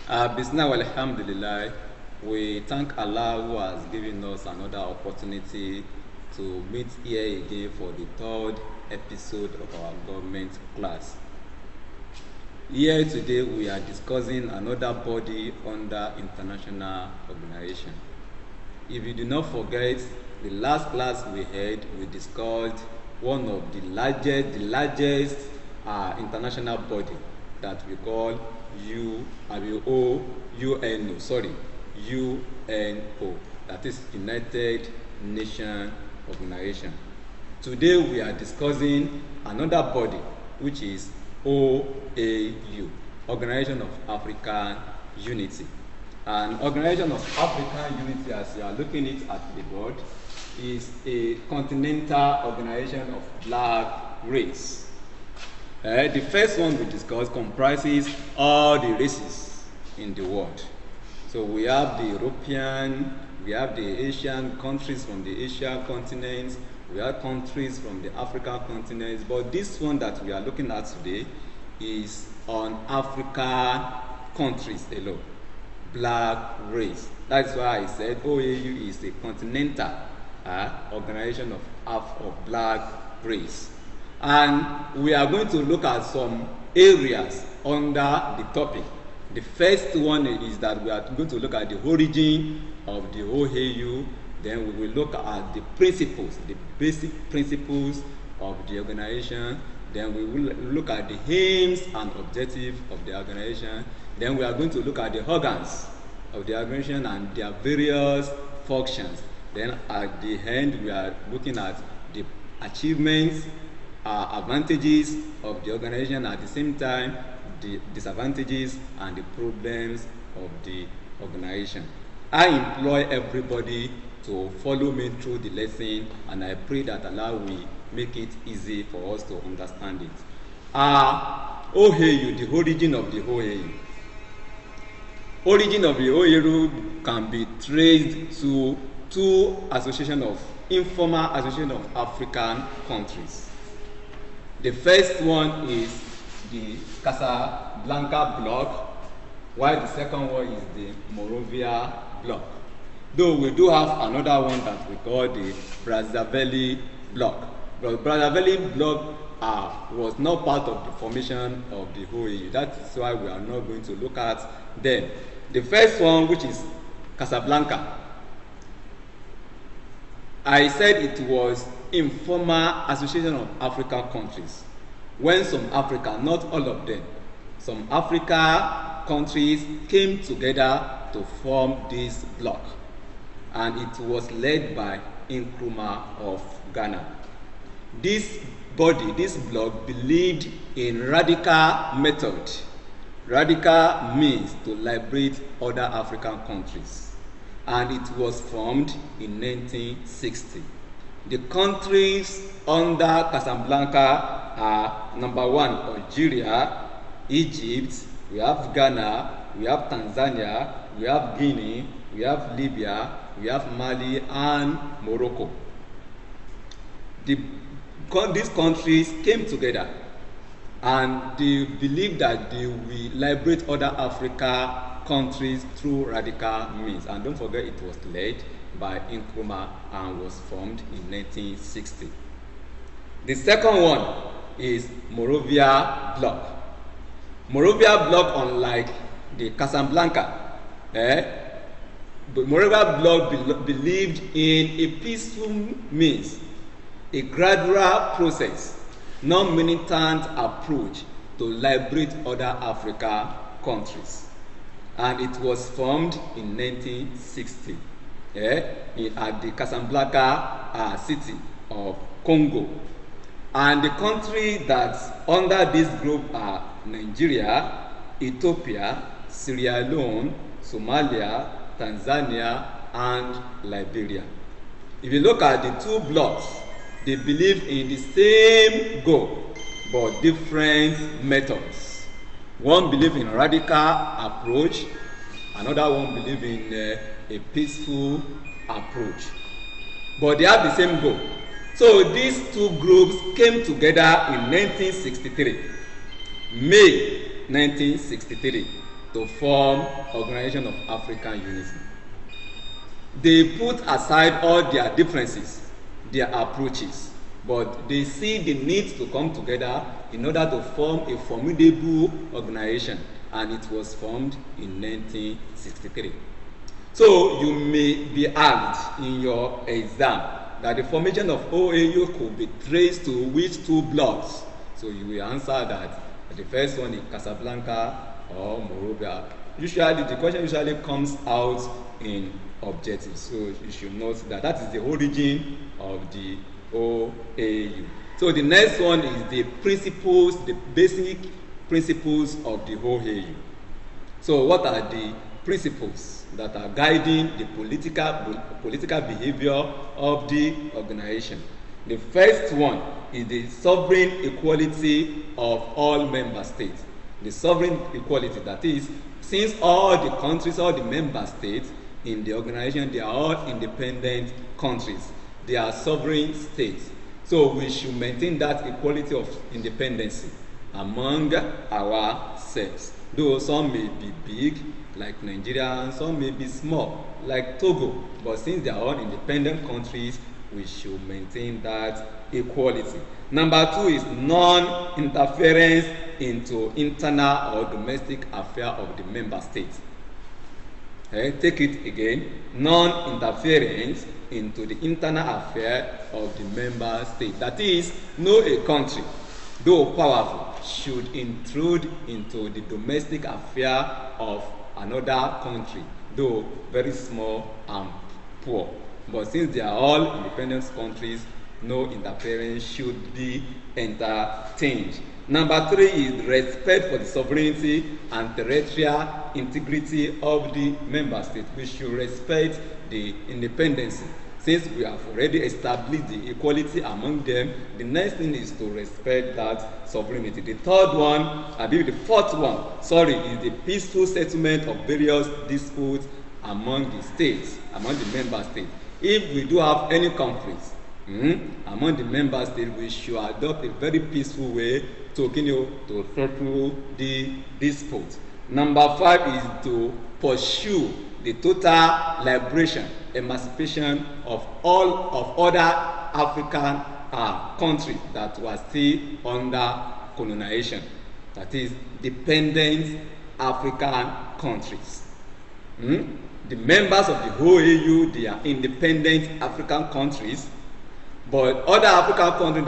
Bismillah alhamdulillah. We thank Allah who has given us another opportunity to meet here again for the third episode of our government class. Here today we are discussing another body under international organization. If you do not forget, the last class we had, we discussed one of the largest international body that we call UNO, that is United Nations Organization. Today we are discussing another body which is OAU, Organization of African Unity. An Organization of African Unity, as you are looking at the board, is a continental organization of black race. The first one we discussed comprises all the races in the world. So we have the European, we have the Asian countries from the Asian continent, we have countries from the African continent, but this one that we are looking at today is on African countries alone, black race. That's why I said OAU is a continental organization of black race. And we are going to look at some areas under the topic. The first one is that we are going to look at the origin of the OAU. Then we will look at the principles, the basic principles of the organization. Then we will look at the aims and objectives of the organization. Then we are going to look at the organs of the organization and their various functions. Then at the end, we are looking at the achievements, advantages of the organization, at the same time the disadvantages and the problems of the organization. I employ everybody to follow me through the lesson, and I pray that Allah will make it easy for us to understand it. OAU, the origin of the OAU. Origin of the OAU can be traced to two informal association of African countries. The first one is the Casablanca bloc, while the second one is the Monrovia bloc. Though we do have another one that we call the Brazzaville bloc. But Brazzaville bloc was not part of the formation of the OAU. That's why we are not going to look at them. The first one, which is Casablanca, I said it was informal association of African countries. When some Africa, not all of them, some Africa countries came together to form this bloc, and it was led by Nkrumah of Ghana. This body, this bloc, believed in radical method. Radical means to liberate other African countries, and it was formed in 1960. The countries under Casablanca are number one, Algeria, Egypt, we have Ghana, we have Tanzania, we have Guinea, we have Libya, we have Mali, and Morocco. These countries came together and they believed that they will liberate other Africa countries through radical means. And don't forget, it was led by Nkrumah and was formed in 1960. The second one is Monrovia bloc. Monrovia bloc, unlike the Casablanca, but Monrovia bloc believed in a peaceful means, a gradual process, non-militant approach to liberate other African countries. And it was formed in 1960 at the Casablanca city of Congo. And the countries that under this group are Nigeria, Ethiopia, Sierra Leone, Somalia, Tanzania, and Liberia. If you look at the two blocks, they believe in the same goal, but different methods. One believes in a radical approach, another one believes in a peaceful approach. But they have the same goal. So these two groups came together in 1963, May 1963, to form Organization of African Unity. They put aside all their differences, their approaches, but they see the need to come together in order to form a formidable organization, and it was formed in 1963. So you may be asked in your exam that the formation of OAU could be traced to which two blocks. So you will answer that the first one is Casablanca or Monrovia. Usually, the question usually comes out in objectives. So you should note that that is the origin of the OAU. So the next one is the principles, the basic principles of the OAU. So what are the principles that are guiding the political behavior of the organization? The first one is the sovereign equality of all member states. The sovereign equality, that is, since all the countries, all the member states in the organization, they are all independent countries. They are sovereign states. So we should maintain that equality of independence among ourselves. Though some may be big, like Nigeria, and some may be small, like Togo. But since they are all independent countries, we should maintain that equality. Number two is non-interference into internal or domestic affairs of the member states. Take it again. Non-interference into the internal affairs of the member state. That is, no a country, though powerful, should intrude into the domestic affair of another country, though very small and poor. But since they are all independent countries, no interference should be entertained. Number three is respect for the sovereignty and territorial integrity of the member states. We should respect the independence. Since we have already established the equality among them, the next thing is to respect that sovereignty. The third one, I believe the fourth one, is the peaceful settlement of various disputes among the states, among the member states. If we do have any conflicts among the member states, we should adopt a very peaceful way to settle the dispute. Number five is to pursue the total liberation, emancipation of all of other African countries that were still under colonization. That is, dependent African countries. The members of the OAU, they are independent African countries, but other African countries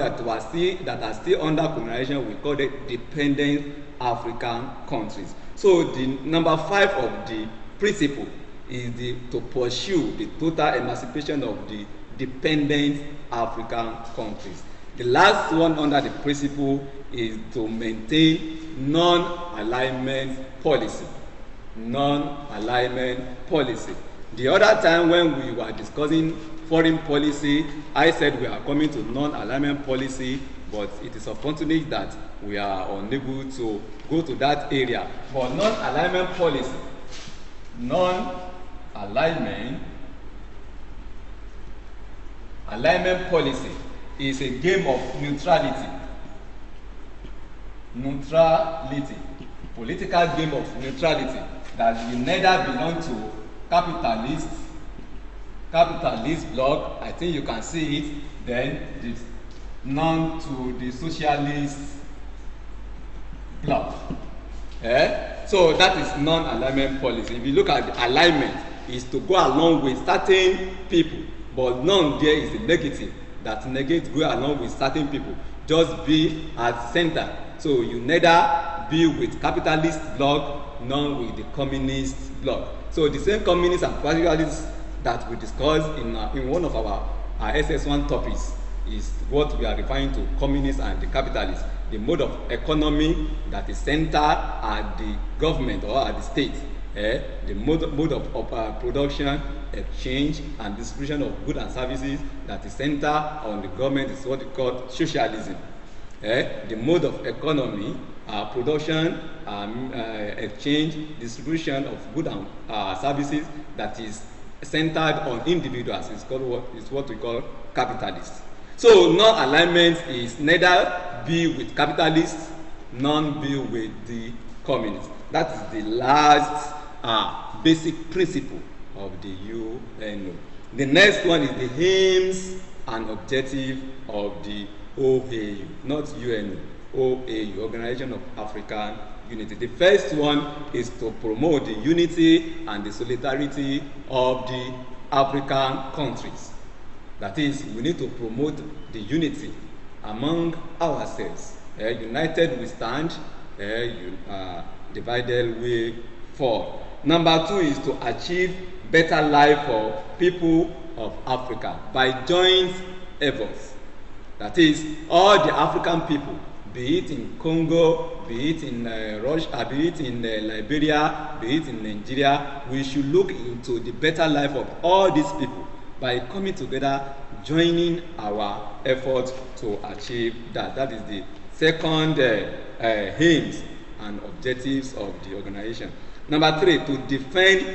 that are still under colonization, we call them dependent African countries. So the number five of the principle is to pursue the total emancipation of the dependent African countries. The last one under the principle is to maintain non-alignment policy. Non-alignment policy. The other time when we were discussing foreign policy, I said we are coming to non-alignment policy, but it is unfortunate that we are unable to go to that area. But non-alignment policy, alignment policy is a game of neutrality. Political game of neutrality, that you neither belong to capitalist bloc, I think you can see it, then none to the socialist bloc. So that is non-alignment policy. If you look at the alignment, is to go along with certain people, but none there is the negative, that negative go along with certain people, just be at center. So you neither be with capitalist bloc, none with the communist bloc. So the same communists and capitalists that we discussed in one of our SS1 topics is what we are referring to, communists and the capitalists. The mode of economy that is centered at the government or at the state. The mode of production, exchange, and distribution of goods and services that is centered on the government is what we call socialism. The mode of economy, production, exchange, distribution of goods and services that is centered on individuals is what we call capitalists. So non-alignment is neither be with capitalists, nor be with the communists. That is the last basic principle of the UNO. The next one is the aims and objective of the OAU, not UNO, OAU, Organization of African Unity. The first one is to promote the unity and the solidarity of the African countries. That is, we need to promote the unity among ourselves. United we stand, divided we fall. Number two is to achieve better life for people of Africa by joint efforts. That is, all the African people, be it in Congo, be it in Russia, be it in Liberia, be it in Nigeria, we should look into the better life of all these people by coming together, joining our efforts to achieve that. That is the second aims and objectives of the organization. Number three, to defend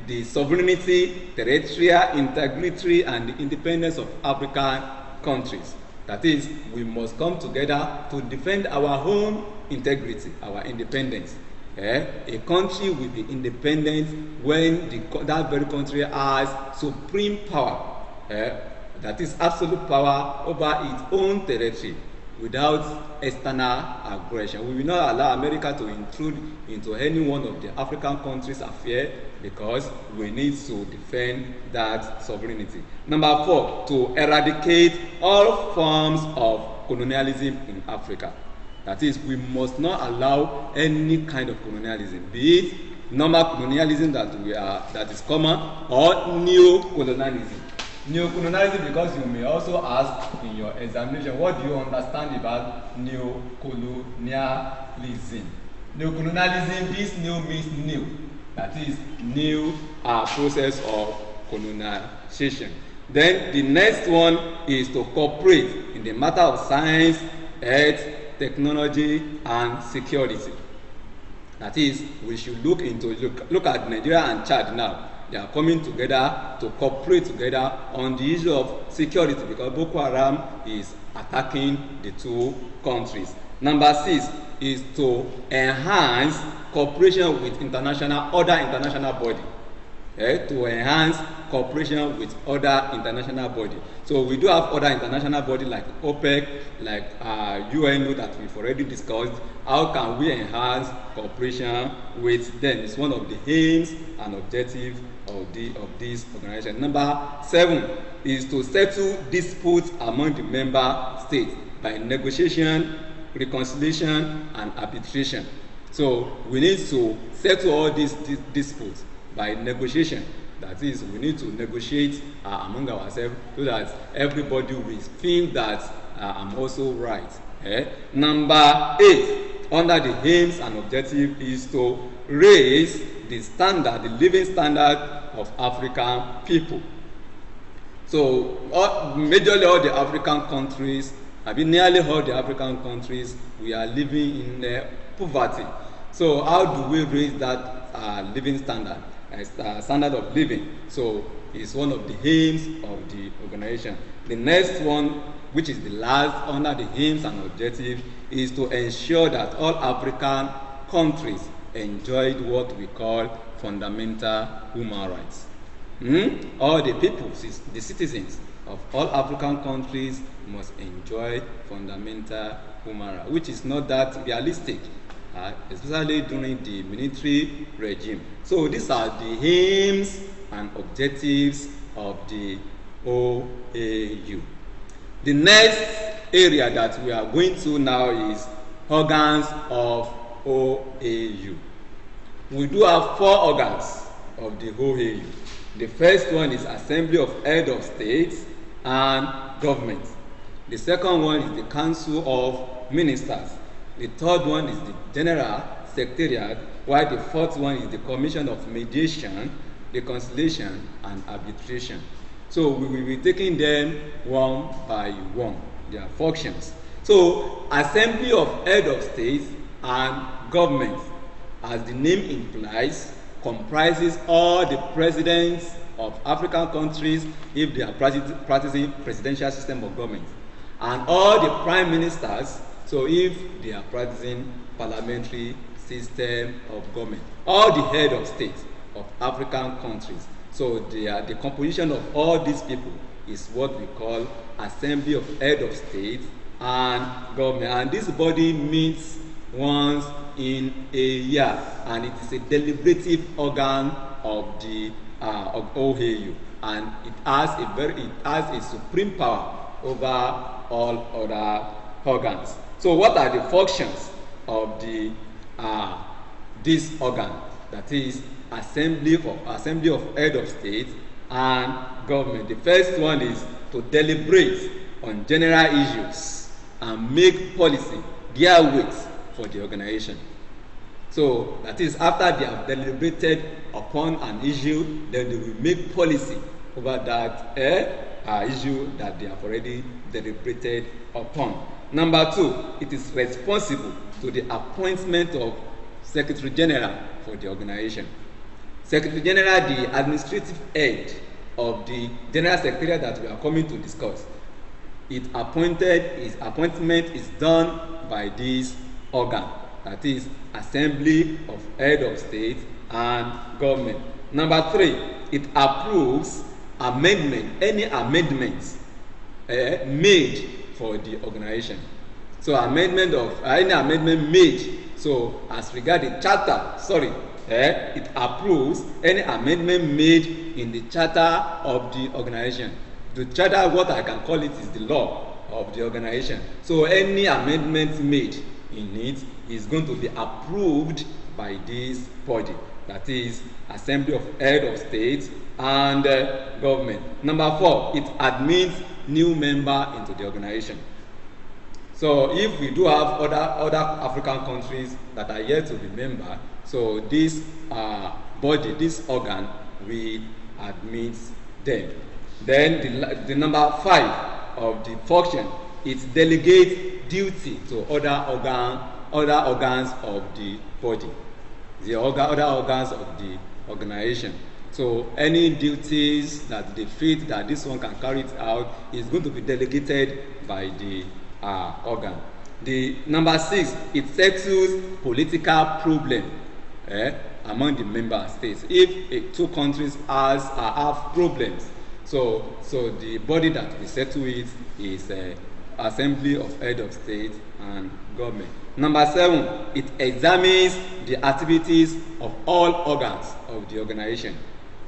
the sovereignty, territorial integrity, and the independence of African countries. That is, we must come together to defend our own integrity, our independence. A country will be independent when that very country has supreme power, that is absolute power over its own territory without external aggression. We will not allow America to intrude into any one of the African countries' affairs because we need to defend that sovereignty. Number four, to eradicate all forms of colonialism in Africa. That is, we must not allow any kind of colonialism, be it normal colonialism that is common or neo-colonialism. Neo-colonialism, because you may also ask in your examination, what do you understand about neo-colonialism? Neo-colonialism, this new means new. That is, new process of colonization. Then the next one is to cooperate in the matter of science, health, technology, and security. That is, we should look at Nigeria and Chad now. They are coming together to cooperate together on the issue of security because Boko Haram is attacking the two countries. Number six is to enhance cooperation with other international bodies. To enhance cooperation with other international bodies. So we do have other international bodies like OPEC, like UNO that we've already discussed. How can we enhance cooperation with them? It's one of the aims and objectives of this organization. Number seven is to settle disputes among the member states by negotiation, reconciliation, and arbitration. So we need to settle all these disputes by negotiation. That is, we need to negotiate among ourselves so that everybody will feel that I'm also right. Number eight, under the aims and objective, is to raise the standard, the living standard of African people. So majorly all the African countries, nearly all the African countries, we are living in poverty. So how do we raise that living standard? Standard of living. So it's one of the aims of the organization. The next one, which is the last under the aims and objectives, is to ensure that all African countries enjoyed what we call fundamental human rights. All the people, the citizens of all African countries must enjoy fundamental human rights, which is not that realistic. Especially during the military regime. So these are the aims and objectives of the OAU. The next area that we are going to now is organs of OAU. We do have 4 organs of the OAU. The first one is Assembly of Heads of States and Government. The second one is the Council of Ministers. The third one is the General Secretariat, while the fourth one is the Commission of Mediation, Reconciliation, and Arbitration. So we will be taking them one by one, their functions. So Assembly of Heads of States and Government, as the name implies, comprises all the presidents of African countries if they are practicing presidential system of government, and all the prime ministers, so if they are practicing parliamentary system of government. All the head of state of African countries. So the composition of all these people is what we call Assembly of Head of State and Government. And this body meets once in a year, and it is a deliberative organ of the of OAU, and it has a supreme power over all other organs. So what are the functions of the this organ, that is Assembly of Head of State and Government? The first one is to deliberate on general issues and make policy therewith for the organization. So that is, after they have deliberated upon an issue, then they will make policy over that issue that they have already deliberated upon. Number two, it is responsible to the appointment of Secretary General for the organization. Secretary General, the administrative head of the General Secretariat that we are coming to discuss. His appointment is done by this organ, that is Assembly of Head of State and Government. Number three, it approves any amendments made for the organization. So any amendment made, so as regard the charter, it approves any amendment made in the charter of the organization. The charter, what I can call it, is the law of the organization. So any amendment made in it is going to be approved by this body, that is Assembly of Head of State and Government. Number four, it admits new member into the organization. So if we do have other African countries that are yet to be member, so this body, this organ, will admit them. Then the number five of the function, it delegates duty to other organs of the body, other organs of the organization. So any duties that they feel that this one can carry it out is going to be delegated by the organ. The number six, it settles political problem among the member states. If two countries have problems, so the body that will settle it is Assembly of Head of State and Government. Number seven, it examines the activities of all organs of the organization.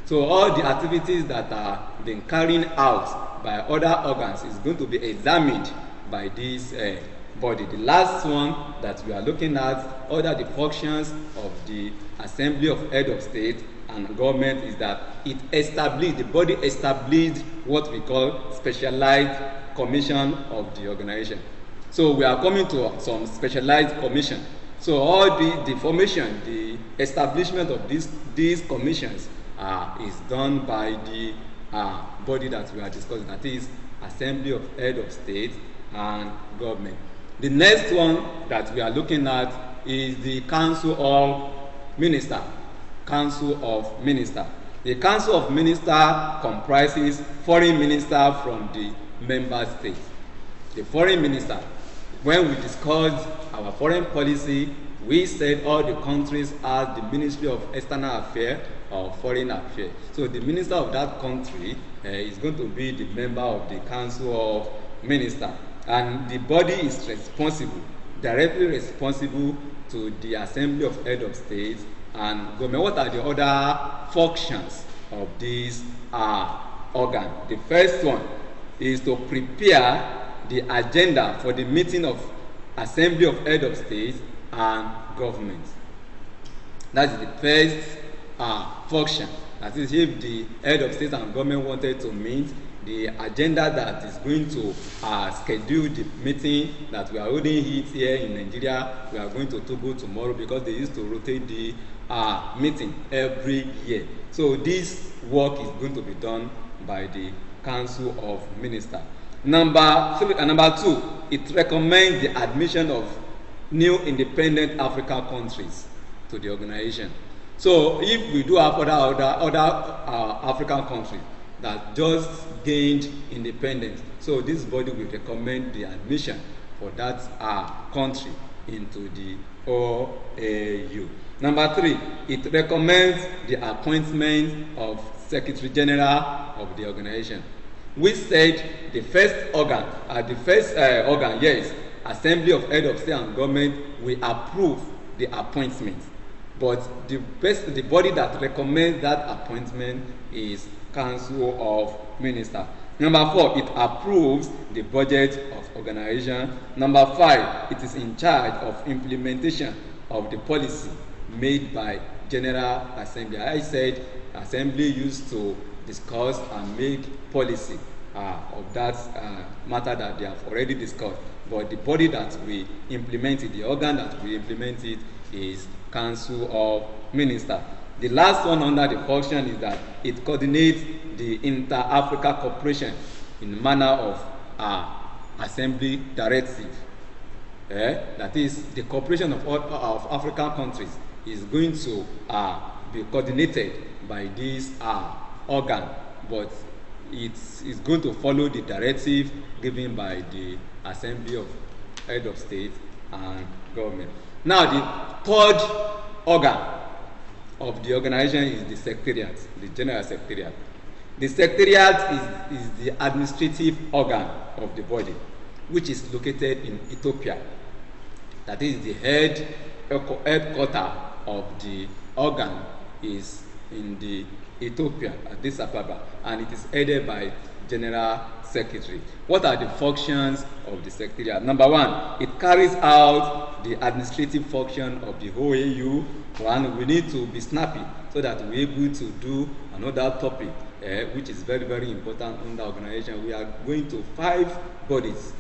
So all the activities that are being carried out by other organs is going to be examined by this body. The last one that we are looking at, under the functions of the Assembly of Head of State and Government, is that the body established what we call specialized commission of the organization. So we are coming to some specialized commission. So all the formation, the establishment of these commissions is done by the body that we are discussing, that is Assembly of Head of State and Government. The next one that we are looking at is the Council of Ministers. Council of Ministers. The Council of Ministers comprises foreign ministers from the member states. The foreign minister, when we discussed our foreign policy, we said all the countries have the Ministry of External Affairs or Foreign Affairs. So the minister of that country is going to be the member of the Council of Ministers. And the body is responsible, directly responsible to the Assembly of Head of State and Government. What are the other functions of this organ? The first one is to prepare the agenda for the meeting of Assembly of Head of State and Government. That is the first function. That is, if the Head of State and Government wanted to meet, the agenda that is going to schedule the meeting that we are holding it here in Nigeria, we are going to Togo tomorrow, because they used to rotate the meeting every year. So this work is going to be done by the Council of Ministers. Number two, it recommends the admission of new independent African countries to the organization. So if we do have other African countries that just gained independence, so this body will recommend the admission for that country into the OAU. Number 3, it recommends the appointment of Secretary General of the organization. We said the first organ, yes, Assembly of Head of State and Government will approve the appointment. But the body that recommends that appointment is Council of Ministers. Number 4, it approves the budget of organization. Number 5, it is in charge of implementation of the policy made by General Assembly. I said Assembly used to discuss and make policy of that matter that they have already discussed. But the body that we implement it, the organ that we implement it, is Council of Ministers. The last one under the function is that it coordinates the Inter-Africa Cooperation in manner of Assembly Directive. That is, the cooperation of African countries is going to be coordinated by this organ, but it is going to follow the directive given by the Assembly of Head of State and Government. Now, the third organ of the organization is the Secretariat, the General Secretariat. The Secretariat is the administrative organ of the body, which is located in Ethiopia. That is, the headquarters of the organ is in the Ethiopia, Addis Ababa, and it is headed by General Secretary. What are the functions of the Secretariat? Number 1, it carries out the administrative function of the OAU. One, we need to be snappy so that we're able to do another topic, which is very, very important in the organization. We are going to 5 bodies.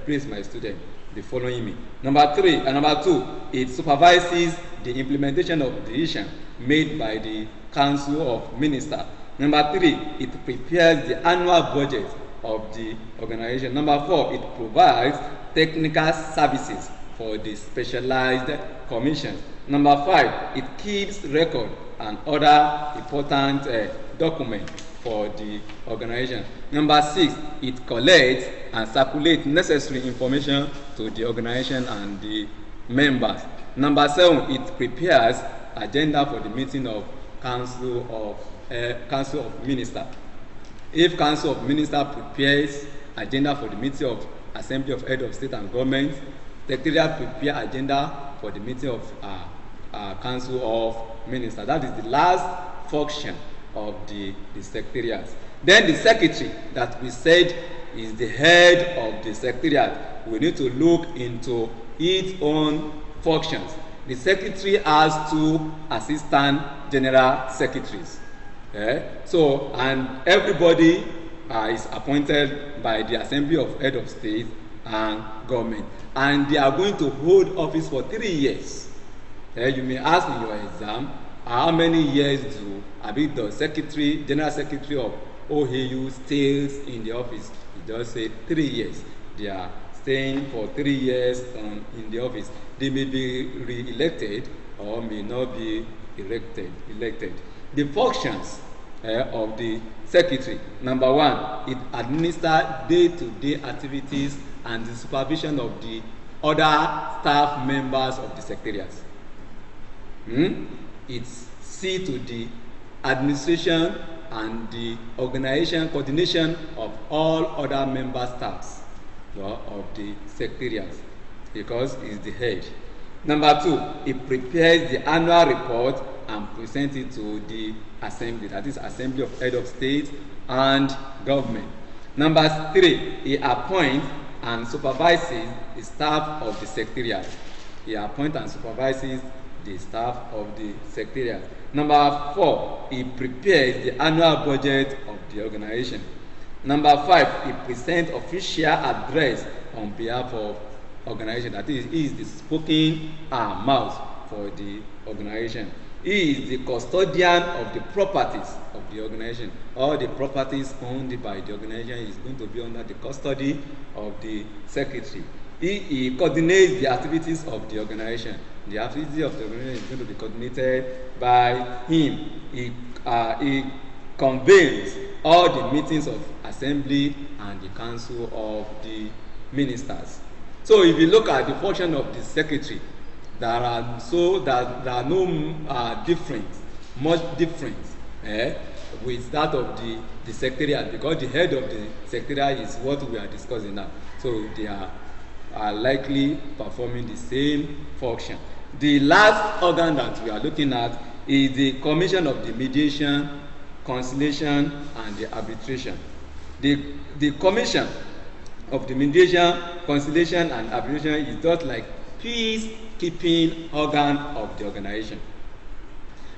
Please, my student, be following me. Number 2, it supervises the implementation of decisions made by the Council of Ministers. Number 3, it prepares the annual budget of the organization. Number 4, it provides technical services for the specialized commissions. Number 5, it keeps record and other important documents for the organization. Number 6, it collects and circulates necessary information to the organization and the members. Number 7, it prepares agenda for the meeting of Council of Ministers. If Council of Ministers prepares agenda for the meeting of Assembly of Head of State and Government, Secretariat prepare agenda for the meeting of Council of Ministers. That is the last function of the Secretariat. Then the Secretary that we said is the head of the Secretariat. We need to look into its own functions. The Secretary has 2 Assistant General Secretaries. So, and everybody is appointed by the Assembly of Head of State and Government, and they are going to hold office for 3 years. You may ask in your exam, how many years do the Secretary, General Secretary of OAU stays in the office? You just say 3 years. They are staying for 3 years in the office. They may be re-elected or may not be elected. The functions of the Secretary. Number 1, it administers day-to-day activities and the supervision of the other staff members of the Secretariat. It sees to the administration and the organization coordination of all other member staffs of the Secretariat, because it's the head. Number 2, it prepares the annual report and presents it to the Assembly, that is Assembly of Head of State and Government. Number 3, it appoints and supervises the staff of the Secretariat. He appoints and supervises the staff of the Secretariat. Number 4, he prepares the annual budget of the organization. Number 5, he presents official address on behalf of organization. That is, he is the spoken mouth for the organization. He is the custodian of the properties of the organization. All the properties owned by the organization is going to be under the custody of the Secretary. He coordinates the activities of the organization. The activity of the organization is going to be coordinated by him. He convenes all the meetings of Assembly and the Council of the Ministers. So if you look at the function of the secretary, there are no much difference with that of the secretariat, because the head of the secretariat is what we are discussing now. So they are likely performing the same function. The last organ that we are looking at is the Commission of the Mediation, Conciliation, and the Arbitration. The Commission of the Mediation, Conciliation, and Arbitration is just like peacekeeping organ of the organization,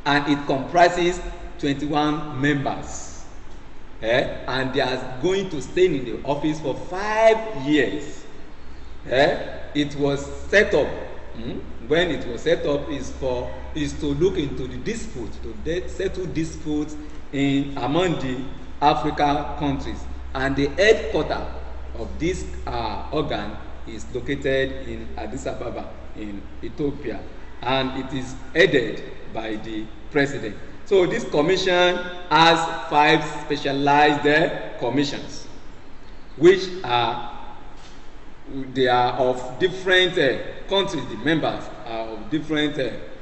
and it comprises 21 members, and they are going to stay in the office for 5 years. It was set up. When it was set up is to look into the dispute, to settle disputes among the African countries, and the headquarters of this organ is located in Addis Ababa in Ethiopia, and it is headed by the president. So this commission has 5 specialized commissions, which they are of different countries. The members are of different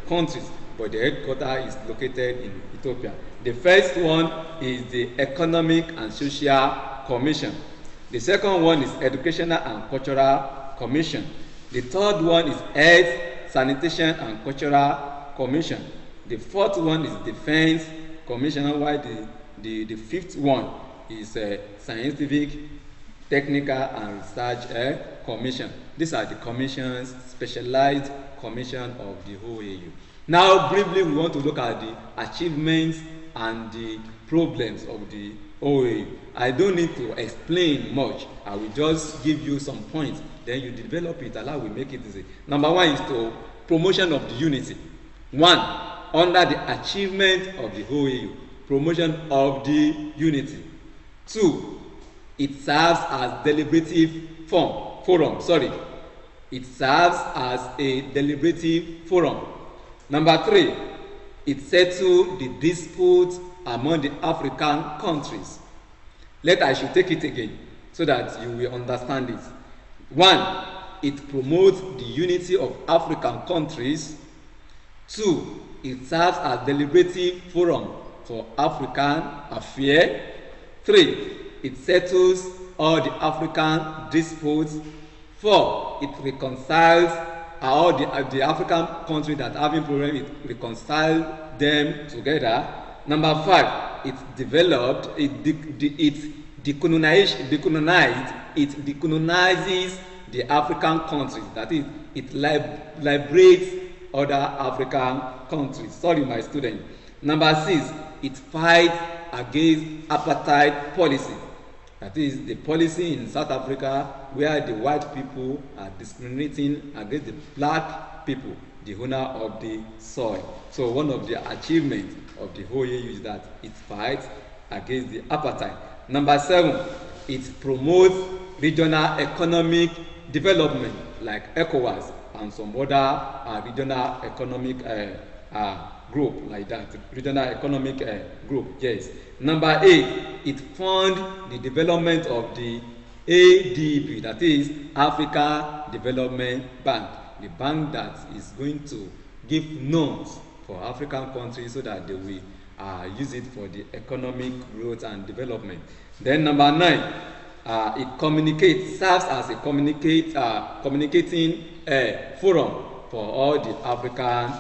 countries, but the headquarters is located in Ethiopia. The first one is the Economic and Social Commission. The second one is Educational and Cultural Commission. The third one is Health, Sanitation, and Cultural Commission. The fourth one is Defense Commission, while the fifth one is Scientific, Technical, and Research Commission. These are the commissions, specialized commission of the OAU. Now, briefly, we want to look at the achievements and the problems of the OAU. I don't need to explain much. I will just give you some points. Then you develop it. Allah will make it easy. Number one is to promotion of the unity. One, under the achievement of the OAU, promotion of the unity. Two, it serves as deliberative forum. It serves as a deliberative forum. Number three, it settles the disputes among the African countries. I should take it again so that you will understand it. One, it promotes the unity of African countries. Two, it serves as deliberative forum for African affairs. Three, it settles all the African disputes. Four, it reconciles all the African countries that are having problems. It reconciles them together. Number five, it decolonizes the African countries. That is, it liberates other African countries. Sorry, my student. Number six, it fights against apartheid policy. That is the policy in South Africa where the white people are discriminating against the black people, the owner of the soil. So one of the achievements of the OAU is that it fights against the apartheid. Number seven, it promotes regional economic development like ECOWAS and some other regional economic group like that. Regional economic group, yes. Number eight, it funds the development of the ADB, that is Africa Development Bank, the bank that is going to give loans for African countries so that they will use it for the economic growth and development. Then number nine, it serves as a communicating forum for all the African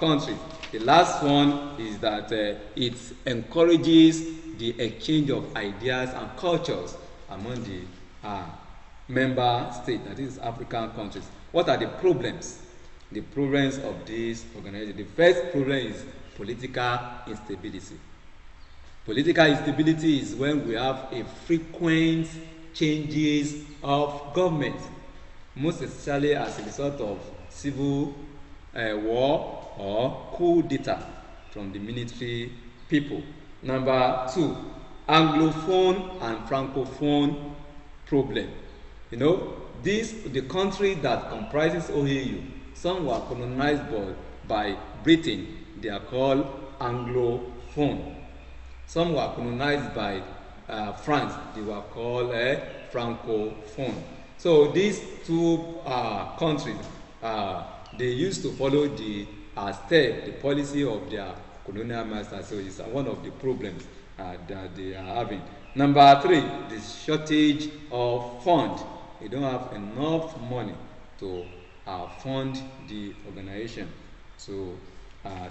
countries. The last one is that it encourages the exchange of ideas and cultures among the member states, that is African countries. What are the problems? The problems of this organization. The first problem is political instability. Political instability is when we have a frequent changes of government, most especially as a result of civil war or coup d'etat from the military people. Number two, Anglophone and Francophone problem. You know, the country that comprises OAU, some were colonized by Britain. They are called Anglophone. Some were colonized by France. They were called Francophone. So these two countries, they used to follow the step, the policy of their colonial masters. So it's one of the problems that they are having. Number three, the shortage of fund. They don't have enough money to fund the organization, to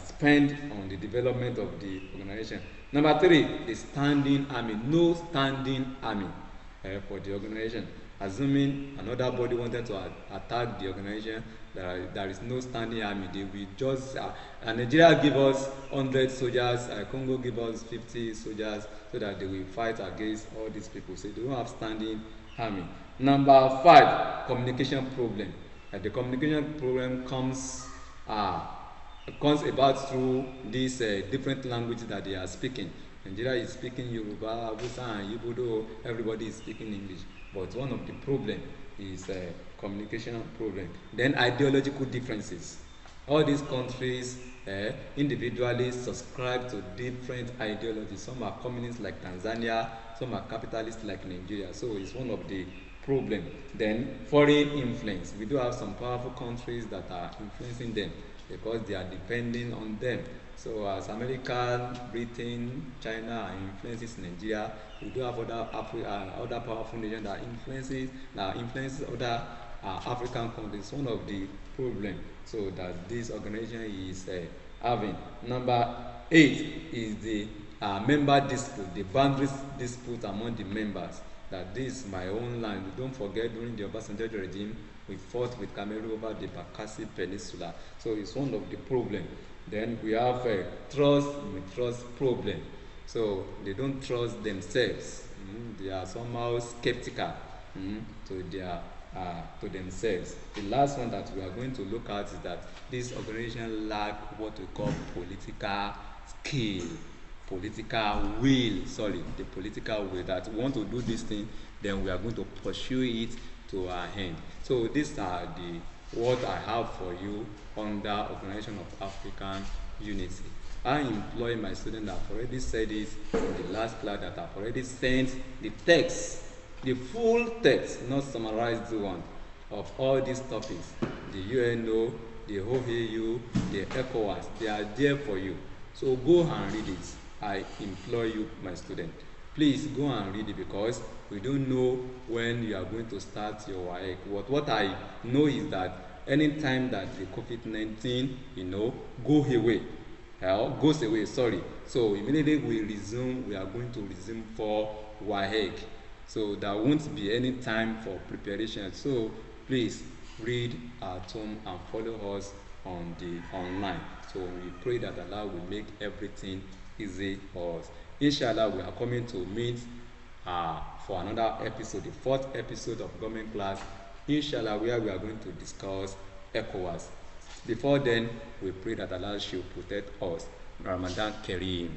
spend on the development of the organization. Number three, the standing army. No standing army for the organization. Assuming another body wanted to attack the organization, there is no standing army. They will just Nigeria give us 100 soldiers, Congo give us 50 soldiers, so that they will fight against all these people. So they don't have standing army. Number five, communication problem. The communication problem comes about through these different languages that they are speaking. Nigeria is speaking Yoruba, Hausa, and Igbo. Everybody is speaking English, but one of the problem is communication problem. Then ideological differences. All these countries individually subscribe to different ideologies. Some are communist like Tanzania, some are capitalist like Nigeria. So it's one of the problem. Then foreign influence. We do have some powerful countries that are influencing them because they are depending on them. So as America, Britain, China are influencing Nigeria, we do have other powerful nations that influences other African countries. One of the problem so that this organization is having. Number 8 is the member dispute, the boundaries dispute among the members. That this is my own land. Don't forget, during the Obasanjo regime, we fought with Cameroon over the Bakassi Peninsula. So it's one of the problems. Then we have a trust problem. So they don't trust themselves. They are somehow skeptical to themselves. The last one that we are going to look at is that this organization lack what we call political skill. The political will that we want to do this thing, then we are going to pursue it to our end. So these are what I have for you under Organization of African Unity. I employ my students that have already said this in the last class, that I've already sent the text, the full text, not summarized one, of all these topics. The UNO, the OAU, the ECOWAS, they are there for you. So go and read it. I implore you, my student, please go and read it, because we don't know when you are going to start your work. What I know is that anytime that the COVID-19, goes away, so immediately we are going to resume for WAEC. So there won't be any time for preparation. So please read at home and follow us on the online. So we pray that Allah will make everything easy for us. Inshallah, we are coming to meet for another episode, the 4th episode of government class, inshallah, where we are going to discuss ECOWAS. Before then, we pray that Allah should protect us. Ramadan Kareem.